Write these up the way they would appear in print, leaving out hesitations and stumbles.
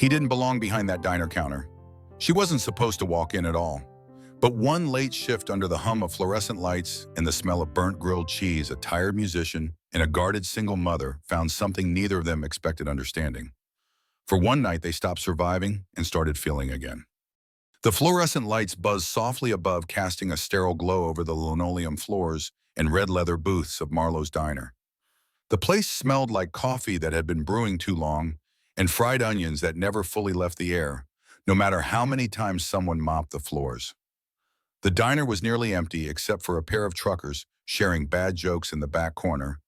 He didn't belong behind that diner counter. She wasn't supposed to walk in at all. But one late shift under the hum of fluorescent lights and the smell of burnt grilled cheese, a tired musician and a guarded single mother found something neither of them expected understanding. For one night, they stopped surviving and started feeling again. The fluorescent lights buzzed softly above, casting a sterile glow over the linoleum floors and red leather booths of Marlowe's diner. The place smelled like coffee that had been brewing too long and fried onions that never fully left the air, no matter how many times someone mopped the floors. The diner was nearly empty except for a pair of truckers sharing bad jokes in the back corner,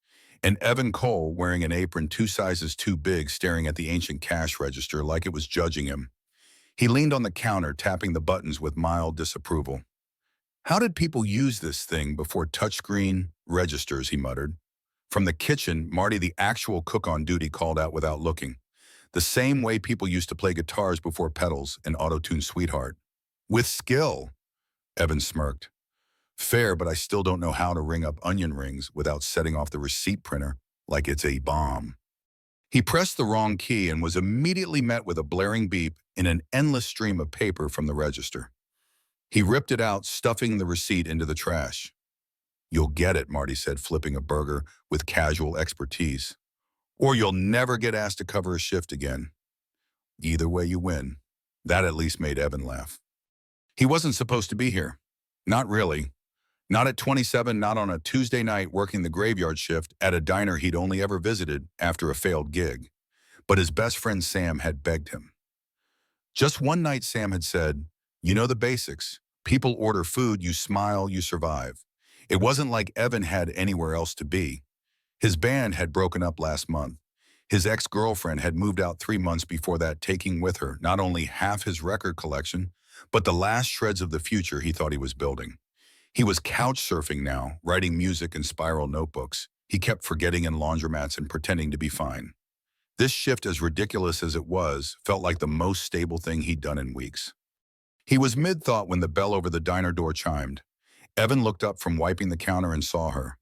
and Evan Cole wearing an apron 2 sizes too big staring at the ancient cash register like it was judging him. He leaned on the counter, tapping the buttons with mild disapproval. How did people use this thing before touchscreen registers, he muttered. From the kitchen, Marty, the actual cook on duty, called out without looking. The same way people used to play guitars before pedals and auto-tune Sweetheart. With skill, Evan smirked. Fair, but I still don't know how to ring up onion rings without setting off the receipt printer like it's a bomb. He pressed the wrong key and was immediately met with a blaring beep and an endless stream of paper from the register. He ripped it out, stuffing the receipt into the trash. You'll get it, Marty said, flipping a burger with casual expertise. Or you'll never get asked to cover a shift again. Either way you win. That at least made Evan laugh. He wasn't supposed to be here. Not really. Not at 27, not on a Tuesday night working the graveyard shift at a diner he'd only ever visited after a failed gig. But his best friend Sam had begged him. Just one night Sam had said, you know the basics. People order food, you smile, you survive. It wasn't like Evan had anywhere else to be. His band had broken up last month. His ex-girlfriend had moved out 3 months before that, taking with her not only half his record collection, but the last shreds of the future he thought he was building. He was couch surfing now, writing music in spiral notebooks. He kept forgetting in laundromats and pretending to be fine. This shift, as ridiculous as it was, felt like the most stable thing he'd done in weeks. He was mid-thought when the bell over the diner door chimed. Evan looked up from wiping the counter and saw her.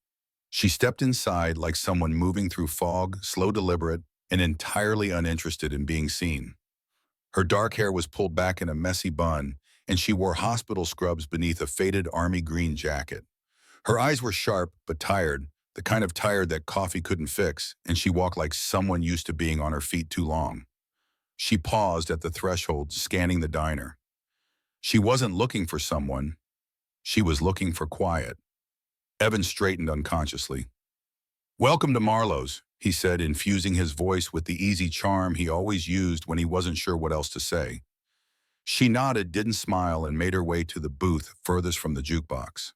She stepped inside like someone moving through fog, slow, deliberate, and entirely uninterested in being seen. Her dark hair was pulled back in a messy bun, and she wore hospital scrubs beneath a faded army green jacket. Her eyes were sharp but tired, the kind of tired that coffee couldn't fix, and she walked like someone used to being on her feet too long. She paused at the threshold, scanning the diner. She wasn't looking for someone. She was looking for quiet. Evan straightened unconsciously. Welcome to Marlowe's, he said, infusing his voice with the easy charm he always used when he wasn't sure what else to say. She nodded, didn't smile, and made her way to the booth furthest from the jukebox.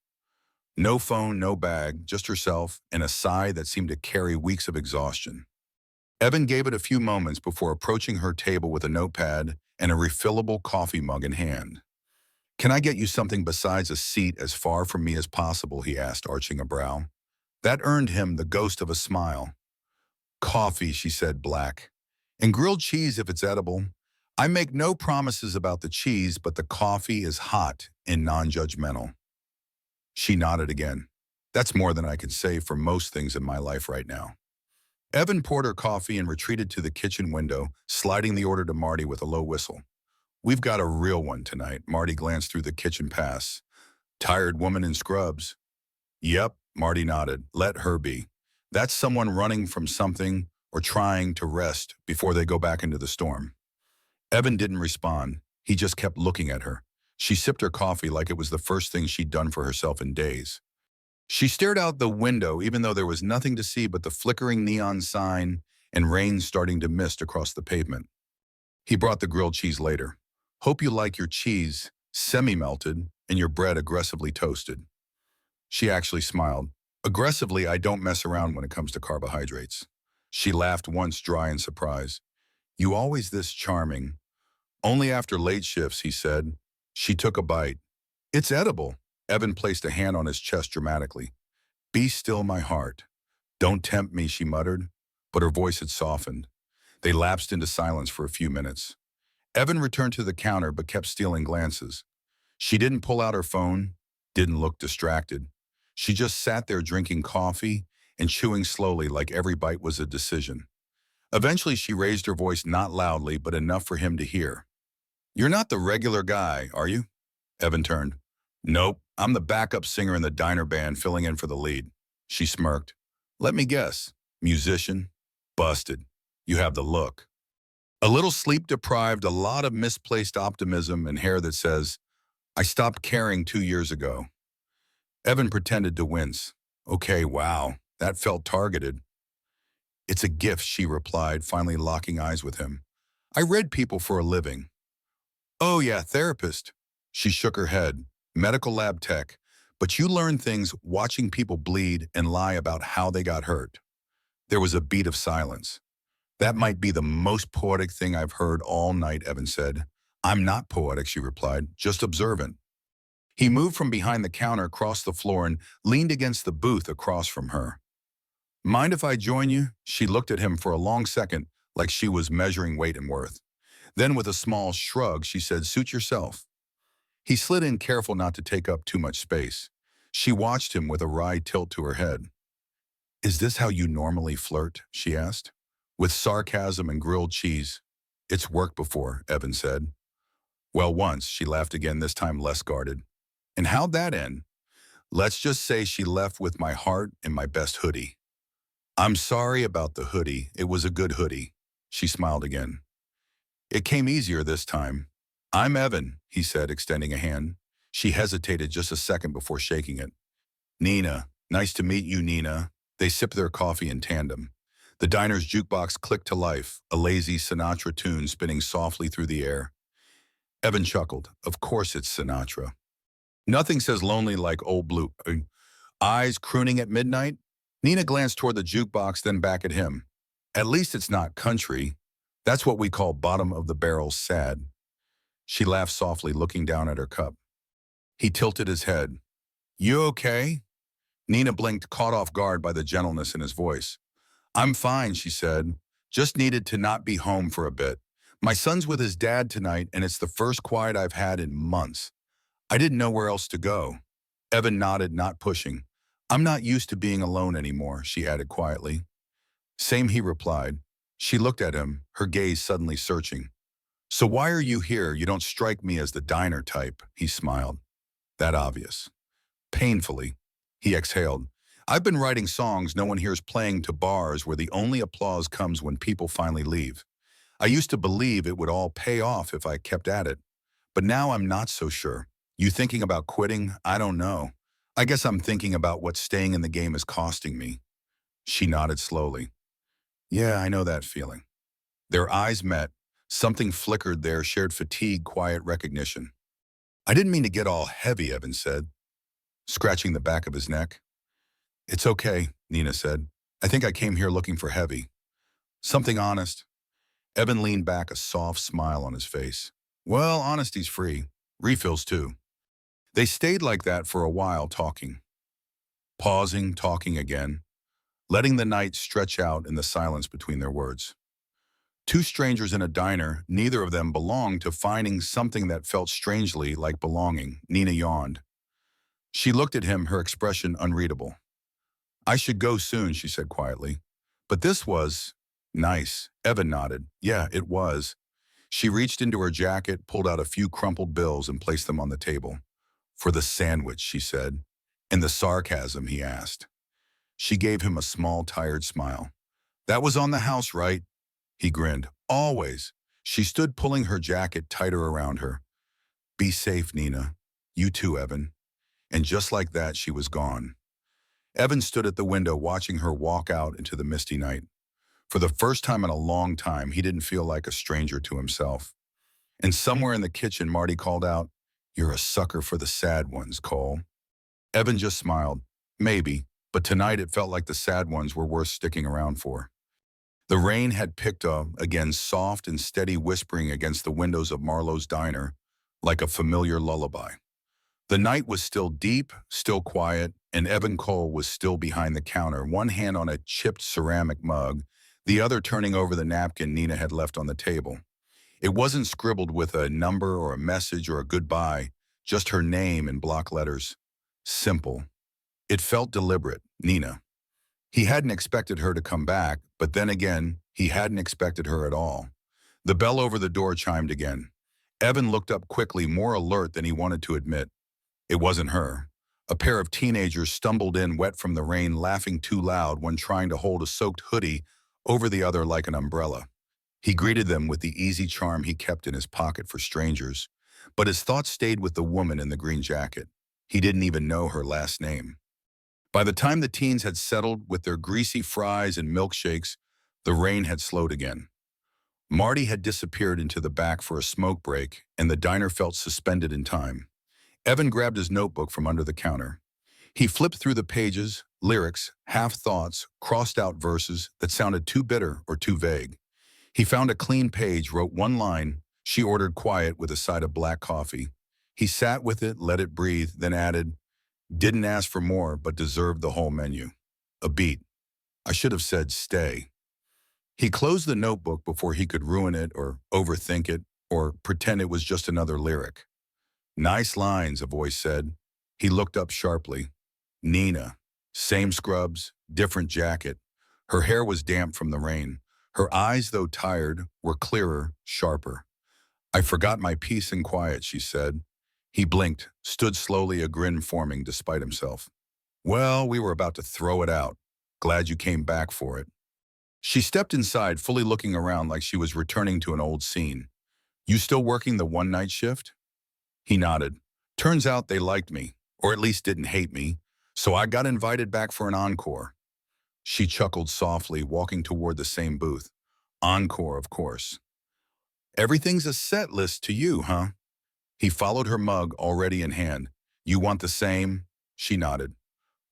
No phone, no bag, just herself, and a sigh that seemed to carry weeks of exhaustion. Evan gave it a few moments before approaching her table with a notepad and a refillable coffee mug in hand. Can I get you something besides a seat as far from me as possible, he asked, arching a brow. That earned him the ghost of a smile. Coffee, she said, black. And grilled cheese if it's edible. I make no promises about the cheese, but the coffee is hot and non-judgmental. She nodded again. That's more than I can say for most things in my life right now. Evan poured her coffee and retreated to the kitchen window, sliding the order to Marty with a low whistle. We've got a real one tonight. Marty glanced through the kitchen pass. Tired woman in scrubs. Yep, Marty nodded. Let her be. That's someone running from something or trying to rest before they go back into the storm. Evan didn't respond. He just kept looking at her. She sipped her coffee like it was the first thing she'd done for herself in days. She stared out the window even though there was nothing to see but the flickering neon sign and rain starting to mist across the pavement. He brought the grilled cheese later. Hope you like your cheese semi-melted and your bread aggressively toasted. She actually smiled. Aggressively, I don't mess around when it comes to carbohydrates. She laughed once, dry in surprise. You always this charming. Only after late shifts, he said. She took a bite. It's edible. Evan placed a hand on his chest dramatically. Be still, my heart. Don't tempt me, she muttered, but her voice had softened. They lapsed into silence for a few minutes. Evan returned to the counter but kept stealing glances. She didn't pull out her phone, didn't look distracted. She just sat there drinking coffee and chewing slowly like every bite was a decision. Eventually, she raised her voice not loudly, but enough for him to hear. "You're not the regular guy, are you?" Evan turned. "Nope, I'm the backup singer in the diner band filling in for the lead." She smirked. "Let me guess. Musician? Busted. You have the look." A little sleep-deprived, a lot of misplaced optimism, and hair that says, "I stopped caring 2 years ago." Evan pretended to wince. "Okay, wow, that felt targeted." "It's a gift," she replied, finally locking eyes with him. "I read people for a living." "Oh yeah, therapist." She shook her head. "Medical lab tech. But you learn things watching people bleed and lie about how they got hurt." There was a beat of silence. "That might be the most poetic thing I've heard all night," Evan said. "I'm not poetic," she replied, "just observant." He moved from behind the counter, crossed the floor, and leaned against the booth across from her. "Mind if I join you?" She looked at him for a long second, like she was measuring weight and worth. Then with a small shrug, she said, "Suit yourself." He slid in, careful not to take up too much space. She watched him with a wry tilt to her head. "Is this how you normally flirt?" she asked. With sarcasm and grilled cheese. "It's worked before," Evan said. "Well, once," she laughed again, this time less guarded. "And how'd that end?" "Let's just say she left with my heart and my best hoodie." "I'm sorry about the hoodie. It was a good hoodie." She smiled again. "It came easier this time." "I'm Evan," he said, extending a hand. She hesitated just a second before shaking it. "Nina. Nice to meet you, Nina." They sipped their coffee in tandem. The diner's jukebox clicked to life, a lazy Sinatra tune spinning softly through the air. Evan chuckled. Of course it's Sinatra. Nothing says lonely like Old Blue. Eyes crooning at midnight? Nina glanced toward the jukebox, then back at him. "At least it's not country. That's what we call bottom of the barrel sad." She laughed softly, looking down at her cup. He tilted his head. "You okay?" Nina blinked, caught off guard by the gentleness in his voice. "I'm fine," she said. "Just needed to not be home for a bit. My son's with his dad tonight, and it's the first quiet I've had in months. I didn't know where else to go." Evan nodded, not pushing. "I'm not used to being alone anymore," she added quietly. "Same," he replied. She looked at him, her gaze suddenly searching. "So why are you here? You don't strike me as the diner type." He smiled. "That obvious." Painfully, he exhaled. "I've been writing songs no one hears, playing to bars where the only applause comes when people finally leave. I used to believe it would all pay off if I kept at it. But now I'm not so sure. You thinking about quitting? I don't know. I guess I'm thinking about what staying in the game is costing me." She nodded slowly. "Yeah, I know that feeling." Their eyes met. Something flickered there, shared fatigue, quiet recognition. "I didn't mean to get all heavy," Evan said, scratching the back of his neck. "It's okay," Nina said. "I think I came here looking for heavy. Something honest." Evan leaned back, a soft smile on his face. "Well, honesty's free. Refills too." They stayed like that for a while, talking. Pausing, talking again, letting the night stretch out in the silence between their words. Two strangers in a diner, neither of them belonged to finding something that felt strangely like belonging. Nina yawned. She looked at him, her expression unreadable. "I should go soon," she said quietly. "But this was nice." Evan nodded. "Yeah, it was." She reached into her jacket, pulled out a few crumpled bills, and placed them on the table. "For the sandwich," she said. "And the sarcasm?" he asked. She gave him a small, tired smile. "That was on the house, right?" He grinned. "Always." She stood, pulling her jacket tighter around her. "Be safe, Nina." "You too, Evan." And just like that, she was gone. Evan stood at the window, watching her walk out into the misty night. For the first time in a long time, he didn't feel like a stranger to himself. And somewhere in the kitchen, Marty called out, "You're a sucker for the sad ones, Cole." Evan just smiled. Maybe, but tonight it felt like the sad ones were worth sticking around for. The rain had picked up, again soft and steady, whispering against the windows of Marlowe's diner, like a familiar lullaby. The night was still deep, still quiet, and Evan Cole was still behind the counter, one hand on a chipped ceramic mug, the other turning over the napkin Nina had left on the table. It wasn't scribbled with a number or a message or a goodbye, just her name in block letters. Simple. It felt deliberate, Nina. He hadn't expected her to come back, but then again, He hadn't expected her at all. The bell over the door chimed again. Evan looked up quickly, more alert than he wanted to admit. It wasn't her. A pair of teenagers stumbled in wet from the rain, laughing too loud when trying to hold a soaked hoodie over the other like an umbrella. He greeted them with the easy charm he kept in his pocket for strangers, but his thoughts stayed with the woman in the green jacket. He didn't even know her last name. By the time the teens had settled with their greasy fries and milkshakes, the rain had slowed again. Marty had disappeared into the back for a smoke break, and the diner felt suspended in time. Evan grabbed his notebook from under the counter. He flipped through the pages, lyrics, half-thoughts, crossed-out verses that sounded too bitter or too vague. He found a clean page, wrote one line, "She ordered quiet with a side of black coffee." He sat with it, let it breathe, then added, "Didn't ask for more, but deserved the whole menu." A beat. I should have said stay. He closed the notebook before he could ruin it or overthink it or pretend it was just another lyric. "Nice lines," a voice said. He looked up sharply. Nina. Same scrubs, different jacket. Her hair was damp from the rain. Her eyes, though tired, were clearer, sharper. "I forgot my peace and quiet," she said. He blinked, stood slowly, a grin forming despite himself. "Well, we were about to throw it out. Glad you came back for it." She stepped inside, fully looking around like she was returning to an old scene. "You still working the one-night shift?" He nodded. "Turns out they liked me, or at least didn't hate me, so I got invited back for an encore." She chuckled softly, walking toward the same booth. "Encore, of course. Everything's a set list to you, huh?" He followed her mug, already in hand. "You want the same?" She nodded.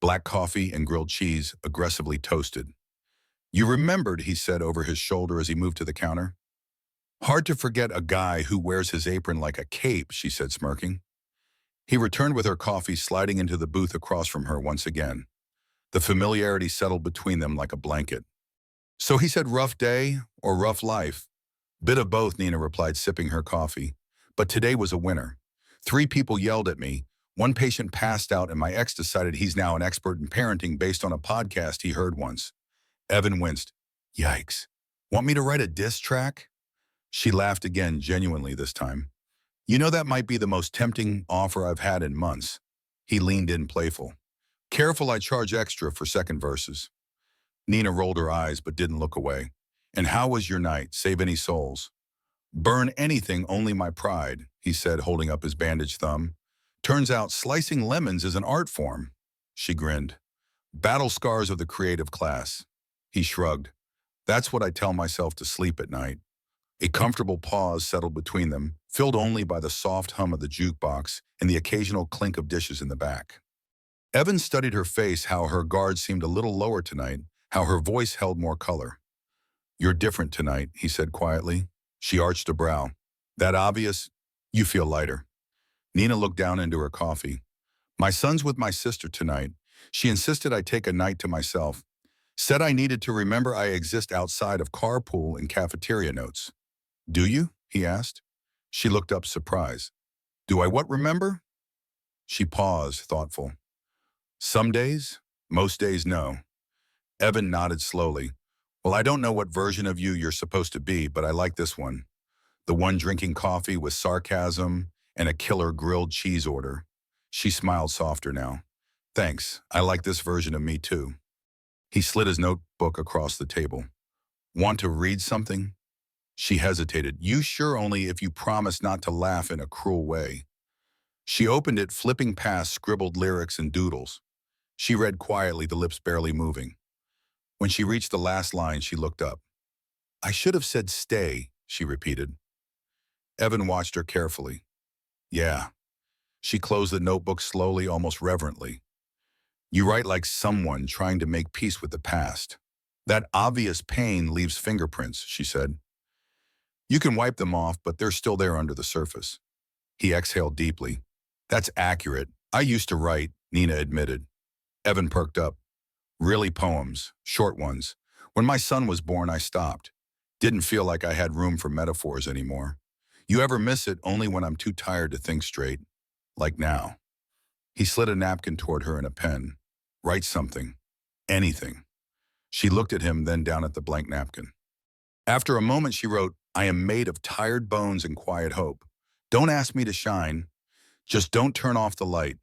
Black coffee and grilled cheese, aggressively toasted. "You remembered," he said over his shoulder as he moved to the counter. "Hard to forget a guy who wears his apron like a cape," she said, smirking. He returned with her coffee, sliding into the booth across from her once again. The familiarity settled between them like a blanket. "So he said rough day or rough life?" "Bit of both," Nina replied, sipping her coffee. "But today was a winner. 3 people yelled at me. One patient passed out, and my ex decided he's now an expert in parenting based on a podcast he heard once." Evan winced. "Yikes. Want me to write a diss track?" She laughed again, genuinely this time. "You know, that might be the most tempting offer I've had in months." He leaned in, playful. "Careful, I charge extra for second verses." Nina rolled her eyes but didn't look away. "And how was your night? Save any souls?" "Burn anything, only my pride," he said, holding up his bandaged thumb. "Turns out slicing lemons is an art form." She grinned. "Battle scars of the creative class." He shrugged. "That's what I tell myself to sleep at night." A comfortable pause settled between them, filled only by the soft hum of the jukebox and the occasional clink of dishes in the back. Evan studied her face, how her guard seemed a little lower tonight, how her voice held more color. "You're different tonight," he said quietly. She arched a brow. "That obvious? You feel lighter." Nina looked down into her coffee. "My son's with my sister tonight. She insisted I take a night to myself. Said I needed to remember I exist outside of carpool and cafeteria notes." "Do you?" he asked. She looked up, surprised. "Do I what remember?" She paused, thoughtful. "Some days, most days, no." Evan nodded slowly. "Well, I don't know what version of you you're supposed to be, but I like this one. The one drinking coffee with sarcasm and a killer grilled cheese order." She smiled softer now. "Thanks, I like this version of me too." He slid his notebook across the table. "Want to read something?" She hesitated. "You sure, only if you promise not to laugh in a cruel way." She opened it, flipping past scribbled lyrics and doodles. She read quietly, the lips barely moving. When she reached the last line, she looked up. "I should have said stay," she repeated. Evan watched her carefully. "Yeah." She closed the notebook slowly, almost reverently. "You write like someone trying to make peace with the past. That obvious pain leaves fingerprints," she said. "You can wipe them off, but they're still there under the surface." He exhaled deeply. "That's accurate. I used to write," Nina admitted. Evan perked up. "Really poems, short ones. When my son was born, I stopped. Didn't feel like I had room for metaphors anymore. You ever miss it? Only when I'm too tired to think straight. Like now." He slid a napkin toward her and a pen. "Write something. Anything." She looked at him, then down at the blank napkin. After a moment, she wrote, I am made of tired bones and quiet hope. Don't ask me to shine. Just don't turn off the light.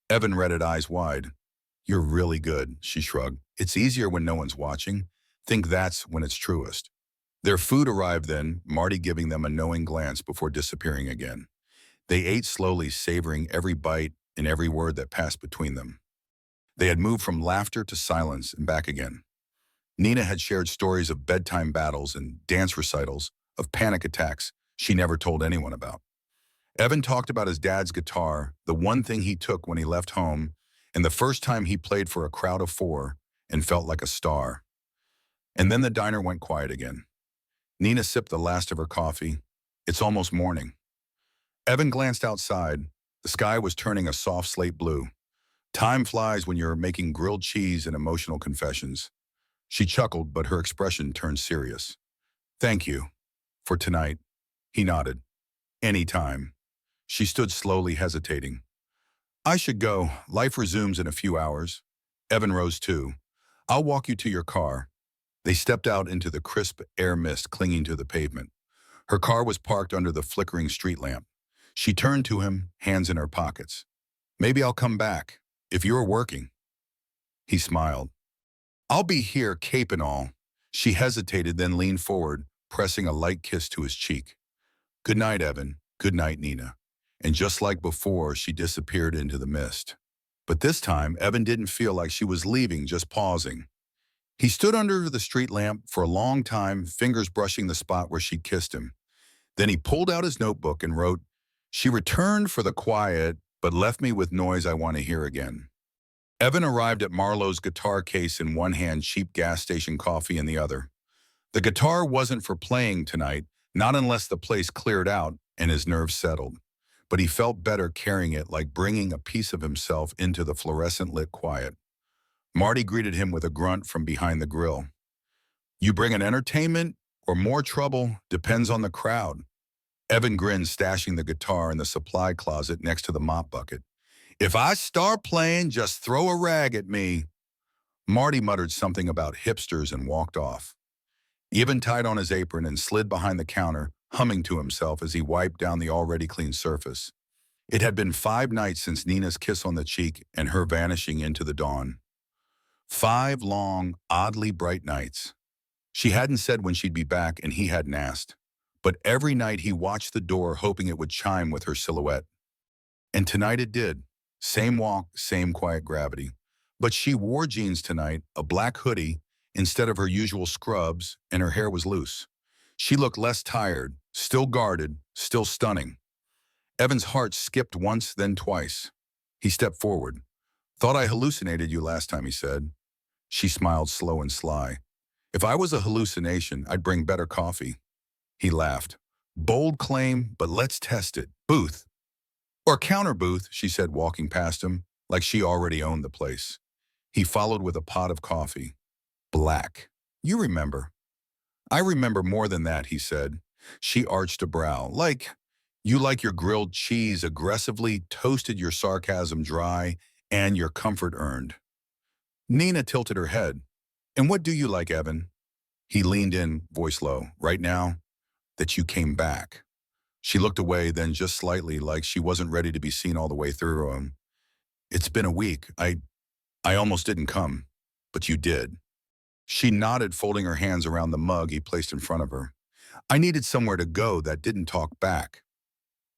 Evan read it eyes wide. You're really good, she shrugged. It's easier when no one's watching. Think that's when it's truest. Their food arrived then, Marty giving them a knowing glance before disappearing again. They ate slowly, savoring every bite and every word that passed between them. They had moved from laughter to silence and back again. Nina had shared stories of bedtime battles and dance recitals, of panic attacks she never told anyone about. Evan talked about his dad's guitar, the one thing he took when he left home, and the first time he played for a crowd of four and felt like a star. And then the diner went quiet again. Nina sipped the last of her coffee. It's almost morning. Evan glanced outside. The sky was turning a soft slate blue. Time flies when you're making grilled cheese and emotional confessions. She chuckled, but her expression turned serious. Thank you. For tonight. He nodded. Any time. She stood slowly, hesitating. I should go. Life resumes in a few hours. Evan rose too. I'll walk you to your car. They stepped out into the crisp air mist clinging to the pavement. Her car was parked under the flickering street lamp. She turned to him, hands in her pockets. Maybe I'll come back, if you're working. He smiled. I'll be here, cape and all. She hesitated, then leaned forward, pressing a light kiss to his cheek. Good night, Evan. Good night, Nina. And just like before, she disappeared into the mist. But this time, Evan didn't feel like she was leaving, just pausing. He stood under the street lamp for a long time, fingers brushing the spot where she'd kissed him. Then he pulled out his notebook and wrote, She returned for the quiet, but left me with noise I want to hear again. Evan arrived at Marlowe's guitar case in one hand, cheap gas station coffee in the other. The guitar wasn't for playing tonight, not unless the place cleared out and his nerves settled. But he felt better carrying it, like bringing a piece of himself into the fluorescent-lit quiet. Marty greeted him with a grunt from behind the grill. You bring an entertainment or more trouble, depends on the crowd. Evan grinned, stashing the guitar in the supply closet next to the mop bucket. If I start playing, just throw a rag at me. Marty muttered something about hipsters and walked off. Evan tied on his apron and slid behind the counter, humming to himself as he wiped down the already clean surface. It had been 5 nights since Nina's kiss on the cheek and her vanishing into the dawn. 5 long, oddly bright nights. She hadn't said when she'd be back, and he hadn't asked. But every night he watched the door, hoping it would chime with her silhouette. And tonight it did. Same walk, same quiet gravity. But she wore jeans tonight, a black hoodie, instead of her usual scrubs, and her hair was loose. She looked less tired, still guarded, still stunning. Evan's heart skipped once, then twice. He stepped forward. Thought I hallucinated you last time, he said. She smiled slow and sly. If I was a hallucination, I'd bring better coffee. He laughed. Bold claim, but let's test it. Booth. Or counter booth, she said, walking past him, like she already owned the place. He followed with a pot of coffee. Black. You remember. I remember more than that, he said. She arched a brow. You like your grilled cheese aggressively, toasted your sarcasm dry, and your comfort earned. Nina tilted her head. And what do you like, Evan? He leaned in, voice low. Right now, that you came back. She looked away, then just slightly, like she wasn't ready to be seen all the way through him. It's been a week. I almost didn't come, but you did. She nodded, folding her hands around the mug he placed in front of her. I needed somewhere to go that didn't talk back.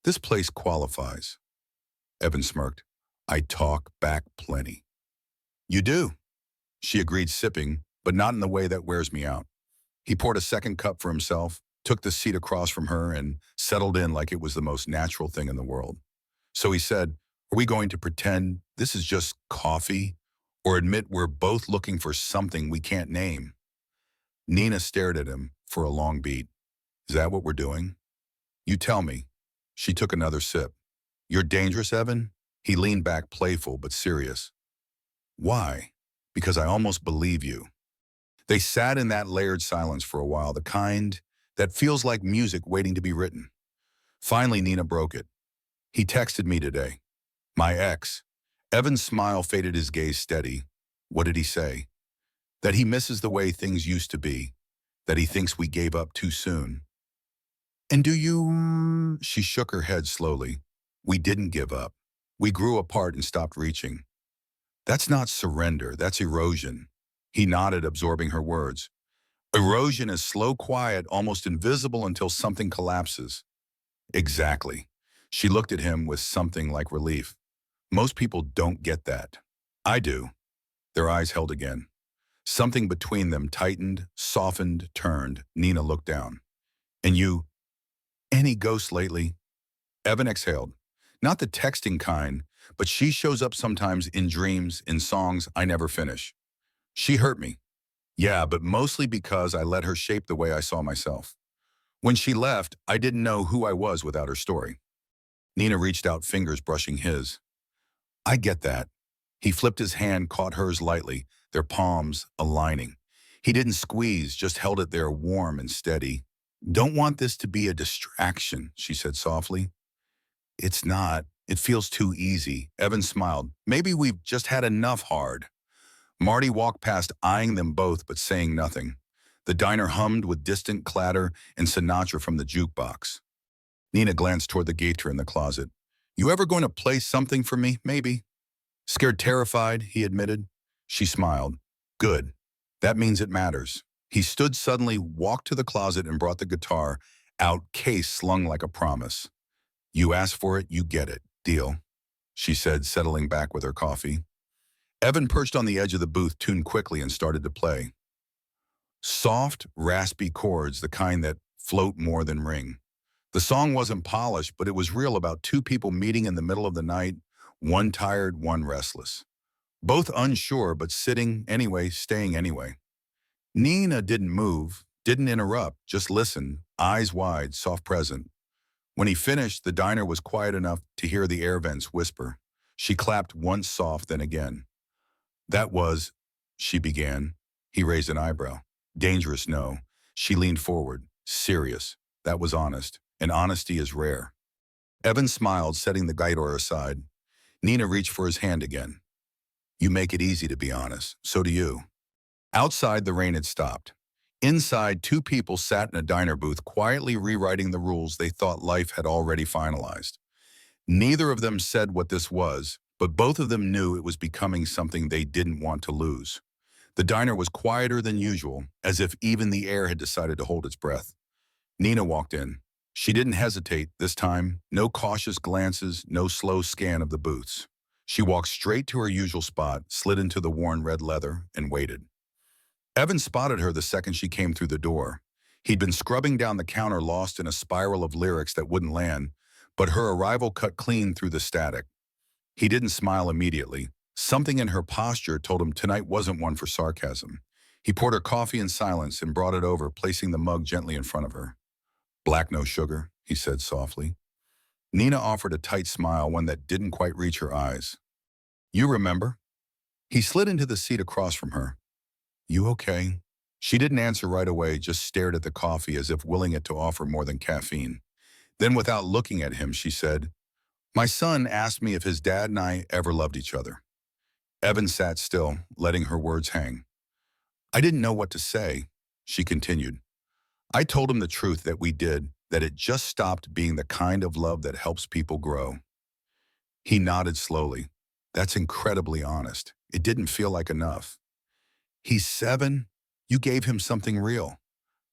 This place qualifies. Evan smirked. I talk back plenty. You do. She agreed, sipping, but not in the way that wears me out. He poured a second cup for himself, took the seat across from her, and settled in like it was the most natural thing in the world. So he said, are we going to pretend this is just coffee, or admit we're both looking for something we can't name? Nina stared at him for a long beat. Is that what we're doing? You tell me. She took another sip. You're dangerous, Evan? He leaned back, playful but serious. Why? Because I almost believe you. They sat in that layered silence for a while, the kind that feels like music waiting to be written. Finally, Nina broke it. He texted me today. My ex. Evan's smile faded, his gaze steady. What did he say? That he misses the way things used to be. that he thinks we gave up too soon. And do you... She shook her head slowly. We didn't give up. We grew apart and stopped reaching. That's not surrender, that's erosion. He nodded, absorbing her words. Erosion is slow, quiet, almost invisible until something collapses. Exactly. She looked at him with something like relief. Most people don't get that. I do. Their eyes held again. Something between them tightened, softened, turned. Nina looked down. And you, any ghosts lately? Evan exhaled. Not the texting kind, but she shows up sometimes in dreams, in songs I never finish. She hurt me. Yeah, but mostly because I let her shape the way I saw myself. When she left, I didn't know who I was without her story. Nina reached out, fingers brushing his. I get that. He flipped his hand, caught hers lightly, their palms aligning. He didn't squeeze, just held it there warm and steady. Don't want this to be a distraction, she said softly. It's not. It feels too easy. Evan smiled. Maybe we've just had enough hard. Marty walked past, eyeing them both but saying nothing. The diner hummed with distant clatter and Sinatra from the jukebox. Nina glanced toward the gator in the closet. You ever going to play something for me, maybe? Scared, terrified, he admitted. She smiled. Good. That means it matters. He stood suddenly, walked to the closet and brought the guitar out, case slung like a promise. You ask for it, you get it. Deal, she said, settling back with her coffee. Evan perched on the edge of the booth, tuned quickly, and started to play. Soft, raspy chords, the kind that float more than ring. The song wasn't polished, but it was real, about two people meeting in the middle of the night, one tired, one restless. Both unsure, but sitting anyway, staying anyway. Nina didn't move, didn't interrupt, just listened, eyes wide, soft present. When he finished, the diner was quiet enough to hear the air vents whisper. She clapped once soft, then again. That was, she began. He raised an eyebrow. Dangerous, no. She leaned forward. Serious. That was honest. And honesty is rare. Evan smiled, setting the guitar aside. Nina reached for his hand again. You make it easy to be honest. So do you. Outside, the rain had stopped. Inside, two people sat in a diner booth, quietly rewriting the rules they thought life had already finalized. Neither of them said what this was, but both of them knew it was becoming something they didn't want to lose. The diner was quieter than usual, as if even the air had decided to hold its breath. Nina walked in. She didn't hesitate this time, no cautious glances, no slow scan of the booths. She walked straight to her usual spot, slid into the worn red leather, and waited. Evan spotted her the second she came through the door. He'd been scrubbing down the counter, lost in a spiral of lyrics that wouldn't land, but her arrival cut clean through the static. He didn't smile immediately. Something in her posture told him tonight wasn't one for sarcasm. He poured her coffee in silence and brought it over, placing the mug gently in front of her. Black, no sugar, he said softly. Nina offered a tight smile, one that didn't quite reach her eyes. You remember? He slid into the seat across from her. You okay? She didn't answer right away, just stared at the coffee as if willing it to offer more than caffeine. Then, without looking at him, she said, My son asked me if his dad and I ever loved each other. Evan sat still, letting her words hang. I didn't know what to say, she continued. I told him the truth, that we did, that it just stopped being the kind of love that helps people grow. He nodded slowly. That's incredibly honest. It didn't feel like enough. He's 7. You gave him something real.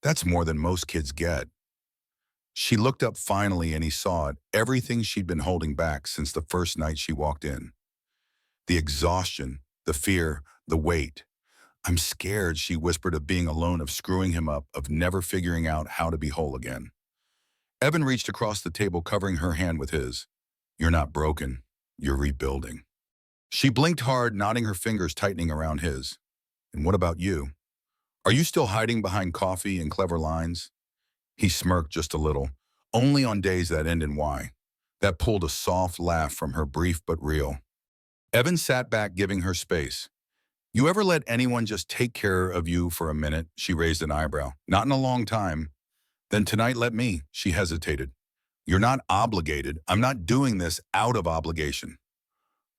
That's more than most kids get. She looked up finally and he saw it, everything she'd been holding back since the first night she walked in. The exhaustion, the fear, the weight. I'm scared, she whispered, of being alone, of screwing him up, of never figuring out how to be whole again. Evan reached across the table, covering her hand with his. You're not broken. You're rebuilding. She blinked hard, nodding, her fingers tightening around his. And what about you? Are you still hiding behind coffee and clever lines? He smirked just a little. Only on days that end in Y. That pulled a soft laugh from her, brief but real. Evan sat back, giving her space. You ever let anyone just take care of you for a minute? She raised an eyebrow. Not in a long time. Then tonight let me, she hesitated. You're not obligated. I'm not doing this out of obligation.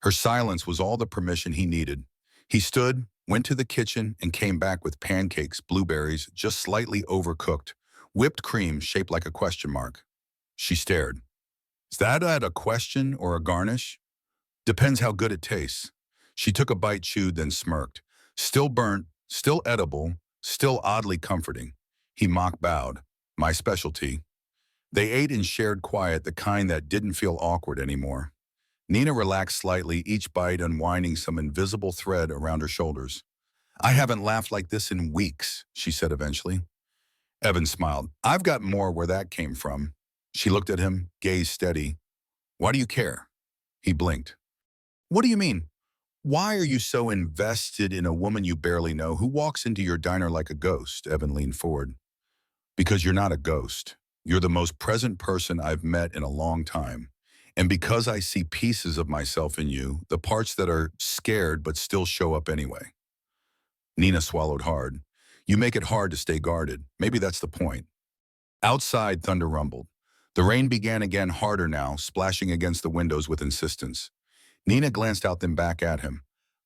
Her silence was all the permission he needed. He stood, went to the kitchen, and came back with pancakes, blueberries, just slightly overcooked, whipped cream shaped like a question mark. She stared. Is that a question or a garnish? Depends how good it tastes. She took a bite, chewed, then smirked. Still burnt, still edible, still oddly comforting. He mock bowed. My specialty. They ate in shared quiet, the kind that didn't feel awkward anymore. Nina relaxed slightly, each bite unwinding some invisible thread around her shoulders. I haven't laughed like this in weeks, she said eventually. Evan smiled. I've got more where that came from. She looked at him, gaze steady. Why do you care? He blinked. What do you mean? Why are you so invested in a woman you barely know who walks into your diner like a ghost? Evan leaned forward. Because you're not a ghost. You're the most present person I've met in a long time. And because I see pieces of myself in you, the parts that are scared but still show up anyway. Nina swallowed hard. You make it hard to stay guarded. Maybe that's the point. Outside, thunder rumbled. The rain began again, harder now, splashing against the windows with insistence. Nina glanced out then back at him.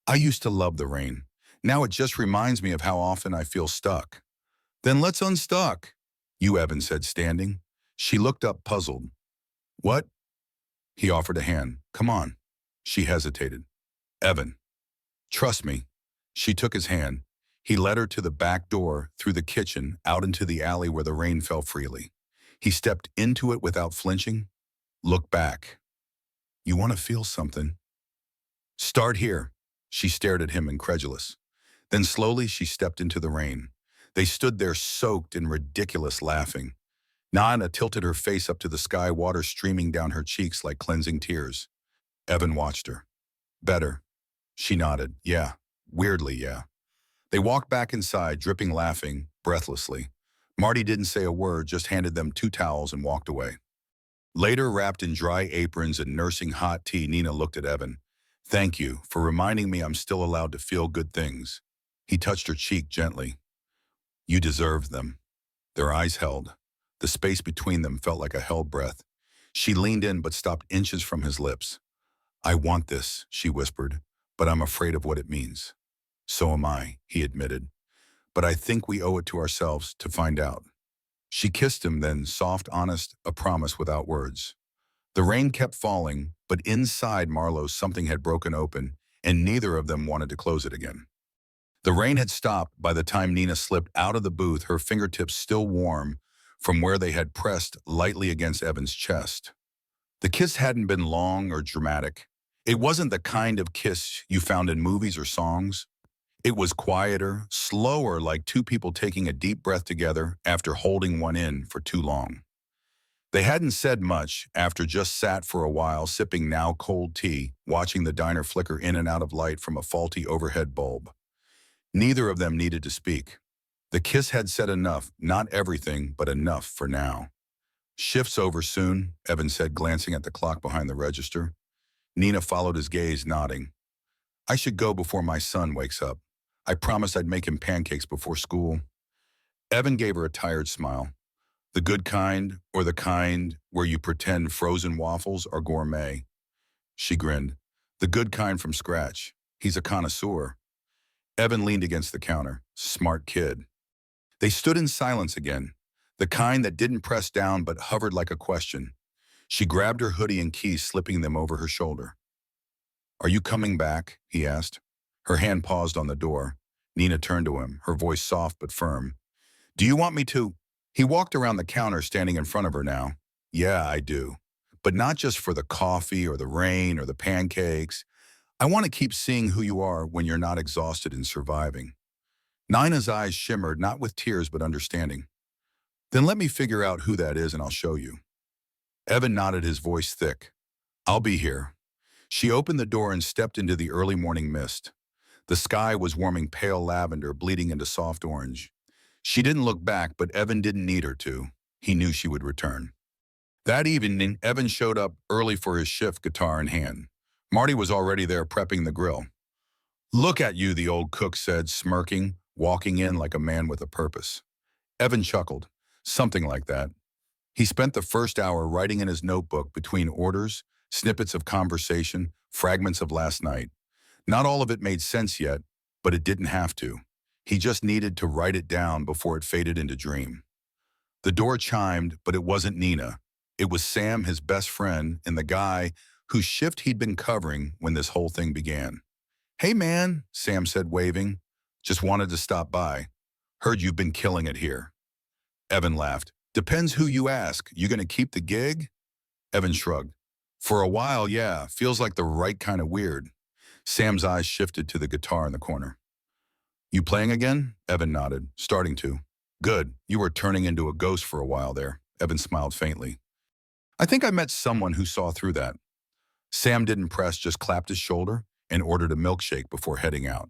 I used to love the rain. Now it just reminds me of how often I feel stuck. Then let's unstuck, you, Evan said, standing. She looked up, puzzled. What? He offered a hand. Come on. She hesitated. Evan. Trust me. She took his hand. He led her to the back door, through the kitchen, out into the alley where the rain fell freely. He stepped into it without flinching. Look back. You want to feel something? Start here. She stared at him, incredulous. Then slowly she stepped into the rain. They stood there soaked in ridiculous laughing. Nana tilted her face up to the sky, water streaming down her cheeks like cleansing tears. Evan watched her. Better. She nodded. Yeah. Weirdly, yeah. They walked back inside, dripping laughing, breathlessly. Marty didn't say a word, just handed them 2 towels and walked away. Later, wrapped in dry aprons and nursing hot tea, Nina looked at Evan. Thank you for reminding me I'm still allowed to feel good things. He touched her cheek gently. You deserved them. Their eyes held. The space between them felt like a held breath. She leaned in but stopped inches from his lips. I want this, she whispered, but I'm afraid of what it means. So am I, he admitted. But I think we owe it to ourselves to find out. She kissed him then, soft, honest, a promise without words. The rain kept falling, but inside Marlowe's something had broken open, and neither of them wanted to close it again. The rain had stopped by the time Nina slipped out of the booth, her fingertips still warm from where they had pressed lightly against Evan's chest. The kiss hadn't been long or dramatic. It wasn't the kind of kiss you found in movies or songs. It was quieter, slower, like 2 people taking a deep breath together after holding one in for too long. They hadn't said much after just sat for a while, sipping now cold tea, watching the diner flicker in and out of light from a faulty overhead bulb. Neither of them needed to speak. The kiss had said enough, not everything, but enough for now. Shift's over soon, Evan said, glancing at the clock behind the register. Nina followed his gaze, nodding. I should go before my son wakes up. I promised I'd make him pancakes before school. Evan gave her a tired smile. The good kind, or the kind where you pretend frozen waffles are gourmet? She grinned. The good kind from scratch. He's a connoisseur. Evan leaned against the counter. Smart kid. They stood in silence again, the kind that didn't press down but hovered like a question. She grabbed her hoodie and keys, slipping them over her shoulder. Are you coming back? He asked. Her hand paused on the door. Nina turned to him, her voice soft but firm. Do you want me to? He walked around the counter, standing in front of her now. Yeah, I do. But not just for the coffee or the rain or the pancakes. I want to keep seeing who you are when you're not exhausted and surviving. Nina's eyes shimmered, not with tears but understanding. Then let me figure out who that is and I'll show you. Evan nodded, his voice thick. I'll be here. She opened the door and stepped into the early morning mist. The sky was warming pale lavender, bleeding into soft orange. She didn't look back, but Evan didn't need her to. He knew she would return. That evening, Evan showed up early for his shift, guitar in hand. Marty was already there prepping the grill. Look at you, the old cook said, smirking, walking in like a man with a purpose. Evan chuckled. Something like that. He spent the first hour writing in his notebook between orders, snippets of conversation, fragments of last night. Not all of it made sense yet, but it didn't have to. He just needed to write it down before it faded into dream. The door chimed, but it wasn't Nina. It was Sam, his best friend, and the guy whose shift he'd been covering when this whole thing began. "Hey man," Sam said, waving. "Just wanted to stop by. Heard you've been killing it here." Evan laughed. "Depends who you ask. You gonna keep the gig?" Evan shrugged. "For a while, yeah. Feels like the right kind of weird." Sam's eyes shifted to the guitar in the corner. "You playing again?" Evan nodded. "Starting to." "Good. You were turning into a ghost for a while there." Evan smiled faintly. "I think I met someone who saw through that." Sam didn't press, just clapped his shoulder and ordered a milkshake before heading out.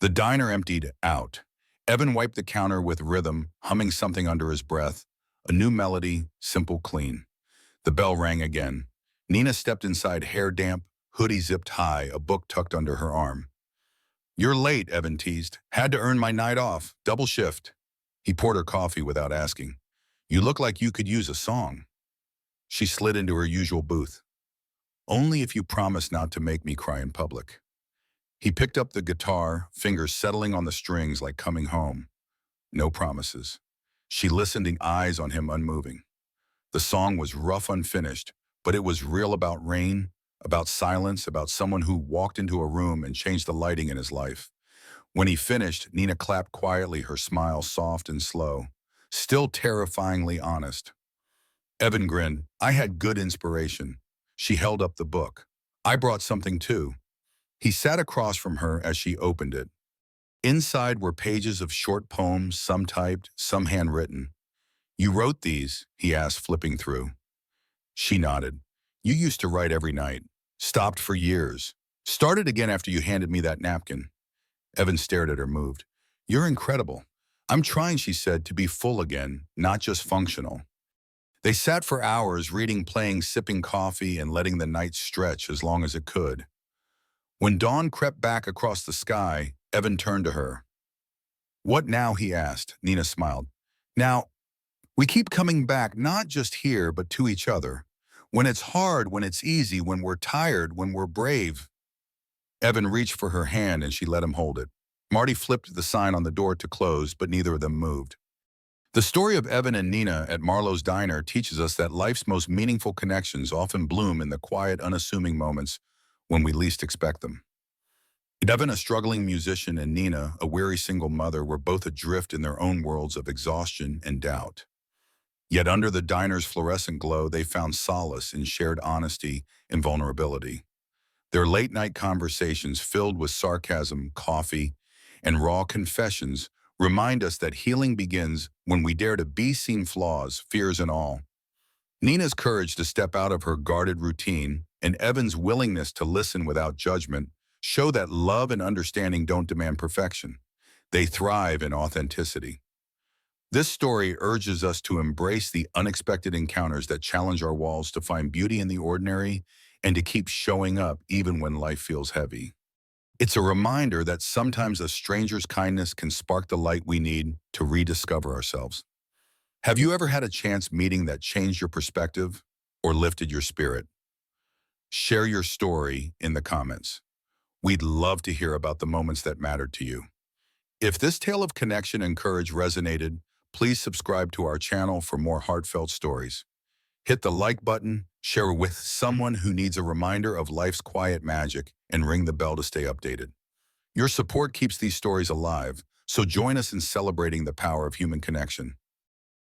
The diner emptied out. Evan wiped the counter with rhythm, humming something under his breath. A new melody, simple, clean. The bell rang again. Nina stepped inside, hair damp, hoodie zipped high, a book tucked under her arm. "You're late," Evan teased. "Had to earn my night off. Double shift." He poured her coffee without asking. "You look like you could use a song." She slid into her usual booth. "Only if you promise not to make me cry in public." He picked up the guitar, fingers settling on the strings like coming home. No promises. She listened, eyes on him unmoving. The song was rough, unfinished, but it was real, about rain, about silence, about someone who walked into a room and changed the lighting in his life. When he finished, Nina clapped quietly, her smile soft and slow, still terrifyingly honest. Evan grinned. "I had good inspiration." She held up the book. "I brought something too." He sat across from her as she opened it. Inside were pages of short poems, some typed, some handwritten. "You wrote these?" he asked, flipping through. She nodded. "You used to write every night. Stopped for years. Started again after you handed me that napkin." Evan stared at her, moved. "You're incredible." "I'm trying," she said, "to be full again, not just functional." They sat for hours, reading, playing, sipping coffee, and letting the night stretch as long as it could. When dawn crept back across the sky, Evan turned to her. "What now?" he asked. Nina smiled. "Now, we keep coming back, not just here, but to each other. When it's hard, when it's easy, when we're tired, when we're brave." Evan reached for her hand and she let him hold it. Marty flipped the sign on the door to close, but neither of them moved. The story of Evan and Nina at Marlowe's Diner teaches us that life's most meaningful connections often bloom in the quiet, unassuming moments when we least expect them. Evan, a struggling musician, and Nina, a weary single mother, were both adrift in their own worlds of exhaustion and doubt. Yet under the diner's fluorescent glow, they found solace in shared honesty and vulnerability. Their late-night conversations, filled with sarcasm, coffee, and raw confessions, remind us that healing begins when we dare to be seen, flaws, fears, and all. Nina's courage to step out of her guarded routine and Evan's willingness to listen without judgment show that love and understanding don't demand perfection. They thrive in authenticity. This story urges us to embrace the unexpected encounters that challenge our walls, to find beauty in the ordinary, and to keep showing up even when life feels heavy. It's a reminder that sometimes a stranger's kindness can spark the light we need to rediscover ourselves. Have you ever had a chance meeting that changed your perspective or lifted your spirit? Share your story in the comments. We'd love to hear about the moments that mattered to you. If this tale of connection and courage resonated, please subscribe to our channel for more heartfelt stories. Hit the like button, share with someone who needs a reminder of life's quiet magic, and ring the bell to stay updated. Your support keeps these stories alive, so join us in celebrating the power of human connection.